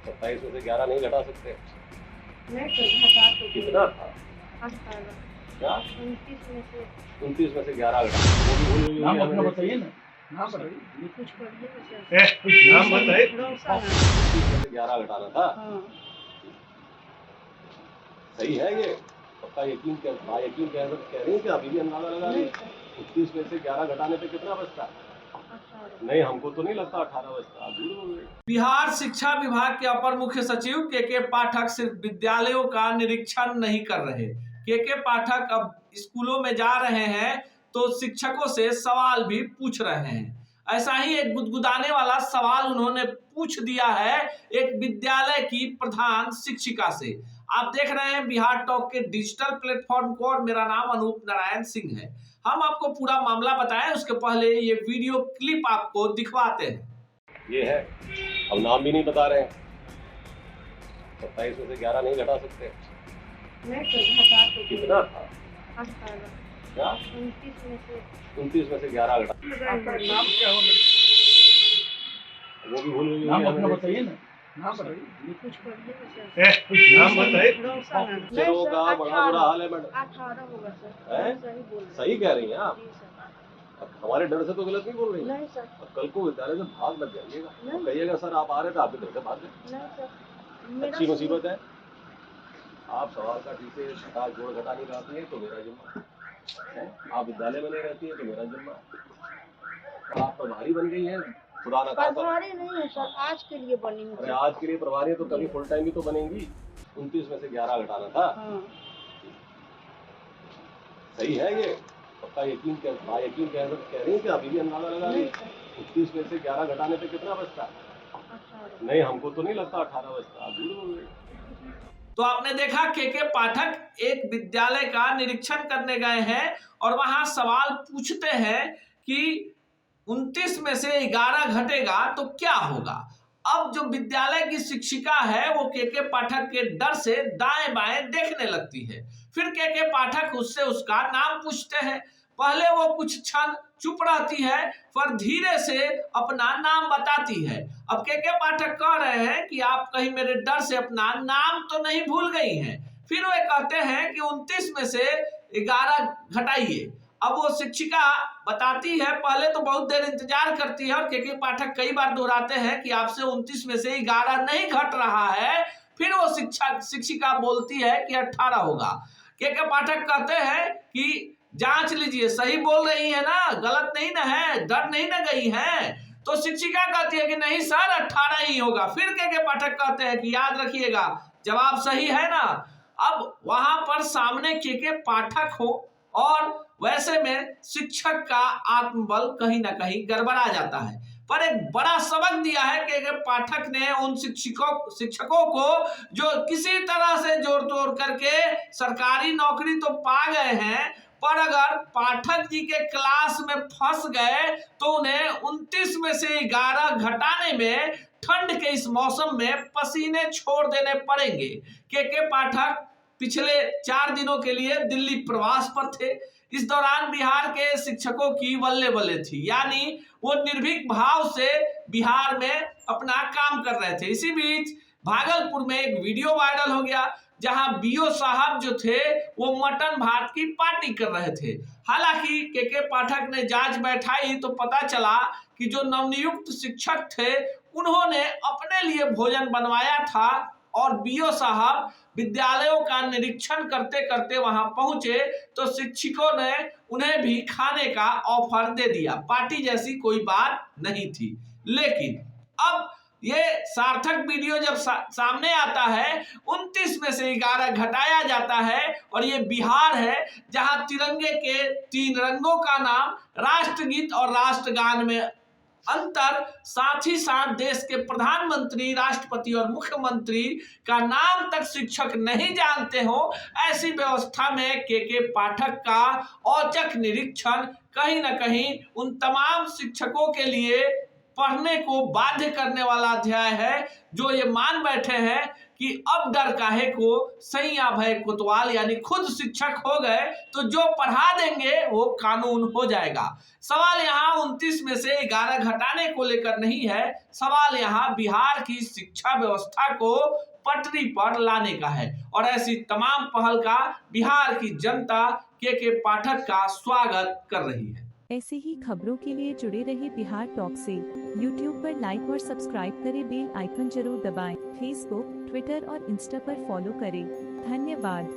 27 में से 11 नहीं घटा सकते? नहीं सर, घटा तो कितना था? 18 क्या? 29 में से 29 में से 11 घटा, वो भी भूल गई नाम होंगी अपना हमें। बताइए ना, नाम बताइए। कुछ करिए सर। कुछ नाम बताइए। रोशन 29 में से 11 घटाना था। हाँ सही है ये? पक्का यकीन कह रही है कि अभी भी अंदाजा लगा रही नहीं है? सर, 29 में से 11 घटाने पे कितना बचता? 18 नहीं, हमको तो नहीं लगता 18 बचता। आप झूठ बोल रहे हैं। बिहार शिक्षा विभाग के अपर मुख्य सचिव के पाठक सिर्फ विद्यालयों का निरीक्षण नहीं कर रहे। के पाठक अब स्कूलों में जा रहे हैं तो शिक्षकों से सवाल भी पूछ रहे हैं। ऐसा ही एक गुदगुदाने वाला सवाल उन्होंने पूछ दिया है एक विद्यालय की प्रधान शिक्षिका से। आप देख रहे हैं बिहार टॉक के डिजिटल प्लेटफॉर्म को और मेरा नाम अनूप नारायण सिंह है। हम आपको पूरा मामला बताएं उसके पहले ये वीडियो क्लिप आपको दिखवाते हैं। ये है, अब नाम भी नहीं बता रहे हैं। 27 में से 11 नहीं घटा सकते? नहीं सर, घटा तो कितना था? 18 क्या? 29 में से 29 में से 11 घटा, आपका नाम क्या होगा? वो भी भूल गई नाम होंगी अपना हमें। बताइए ना, नाम बताइए। कुछ करिए सर। कुछ नाम बताइए। रोशन टीचरों का बड़ा बुरा हाल है मैडम। 18 होगा सर। हैं? सही बोल रहे सही कह रही हैं आप? जी सर। अब हमारे डर से तो गलत नहीं बोल रही हैं। नहीं सर, अब कल को विद्यालय से भाग मत जाइएगा नहीं। और कहिएगा सर आप आ रहे थे, आपके घर से भाग गए। नहीं सर, अच्छी मुसीबत है। आप सवाल का ठीक से घटा जोड़ घटा नहीं कराती हैं तो मेरा जिम्मा है। आप विद्यालय में नहीं रहती है तो मेरा जिम्मा है। आप प्रभारी बन गई हैं, खुदा न खास्ता। प्रभारी नहीं है सर, आज के लिए बनी हूँ अरे सर। आज के लिए प्रभारी है तो कभी फुल टाइम भी तो बनेंगी। 29 में से 11 घटाना था। हाँ सही है ये? पक्का यकीन कह रही है कि अभी भी अंदाजा लगा रही नहीं है? सर, 29 में से 11 घटाने पे कितना बचता? 18 नहीं, हमको तो नहीं लगता 18 बचता। आप झूठ बोल रहे हैं। तो आपने देखा के पाठक एक विद्यालय का निरीक्षण करने गए हैं और वहां सवाल पूछते हैं कि 29 में से 11 घटेगा तो क्या होगा। अब जो विद्यालय की शिक्षिका है वो के पाठक के डर से दाएं बाएं देखने लगती है। फिर के पाठक उससे उसका नाम पूछते हैं। पहले वो कुछ क्षण चुप रहती है पर धीरे से अपना नाम बताती है। अब के पाठक कह रहे हैं कि आप कहीं मेरे डर से अपना नाम तो नहीं भूल गई हैं। फिर वे कहते हैं कि 29 में से 11 घटाइए। अब वो शिक्षिका बताती है, पहले तो बहुत देर इंतजार करती है और के पाठक कई बार दोहराते हैं कि आपसे 29 में से 11 नहीं घट रहा है। फिर वो शिक्षिका बोलती है कि 18 होगा। के पाठक कहते हैं कि जांच लीजिए, सही बोल रही है ना, गलत नहीं ना है, डर नहीं ना गई है। तो शिक्षिका कहती है कि नहीं सर 18 ही होगा। फिर के पाठक कहते हैं कि याद रखिएगा जवाब सही है ना। अब वहां पर सामने के पाठक हो और वैसे में शिक्षक का आत्मबल कहीं ना कहीं गड़बड़ा जाता है। पर एक बड़ा सबक दिया है के पाठक ने उन शिक्षकों को जो किसी तरह से जोड़ तोड़ करके सरकारी नौकरी तो पा गए हैं, पर अगर पाठक जी के क्लास में फंस गए तो उन्हें 29 में से 11 घटाने में ठंड के इस मौसम में पसीने छोड़ देने पड़ेंगे। के पाठक पिछले 4 दिनों के लिए दिल्ली प्रवास पर थे। इस दौरान बिहार के शिक्षकों की बल्ले बल्ले थी, यानी वो निर्भीक भाव से बिहार में अपना काम कर रहे थे। इसी बीच भागलपुर में एक वीडियो वायरल हो गया जहां बीओ साहब जो थे वो मटन भात की पार्टी कर रहे थे। हालांकि के पाठक ने जांच बैठाई तो पता चला कि जो नवनियुक्त शिक्षक थे उन्होंने अपने लिए भोजन बनवाया था और बीओ साहब विद्यालयों का निरीक्षण करते करते वहां पहुंचे तो शिक्षकों ने उन्हें भी खाने का ऑफर दे दिया। पार्टी जैसी कोई बात नहीं थी। लेकिन अब ये सार्थक वीडियो जब सामने आता है, 29 में से 11 घटाया जाता है और ये बिहार है जहां तिरंगे के 3 रंगों का नाम, राष्ट्रगीत और राष्ट्रगान में अंतर, साथ ही साथ देश के प्रधानमंत्री, राष्ट्रपति और मुख्यमंत्री का नाम तक शिक्षक नहीं जानते हो। ऐसी व्यवस्था में के पाठक का औचक निरीक्षण कहीं ना कहीं उन तमाम शिक्षकों के लिए पढ़ने को बाध्य करने वाला अध्याय है, जो ये मान बैठे हैं कि अब डर काहे को, सैया भय कोतवाल, यानी खुद शिक्षक हो गए तो जो पढ़ा देंगे वो कानून हो जाएगा। सवाल यहाँ 29 में से 11 घटाने को लेकर नहीं है, सवाल यहाँ बिहार की शिक्षा व्यवस्था को पटरी पर लाने का है। और ऐसी तमाम पहल का बिहार की जनता के पाठक का स्वागत कर रही है। ऐसे ही खबरों के लिए जुड़े रहे बिहार टॉक से। यूट्यूब पर लाइक और सब्सक्राइब करें, बेल आइकन जरूर दबाएं। फेसबुक, ट्विटर और इंस्टा पर फॉलो करें। धन्यवाद।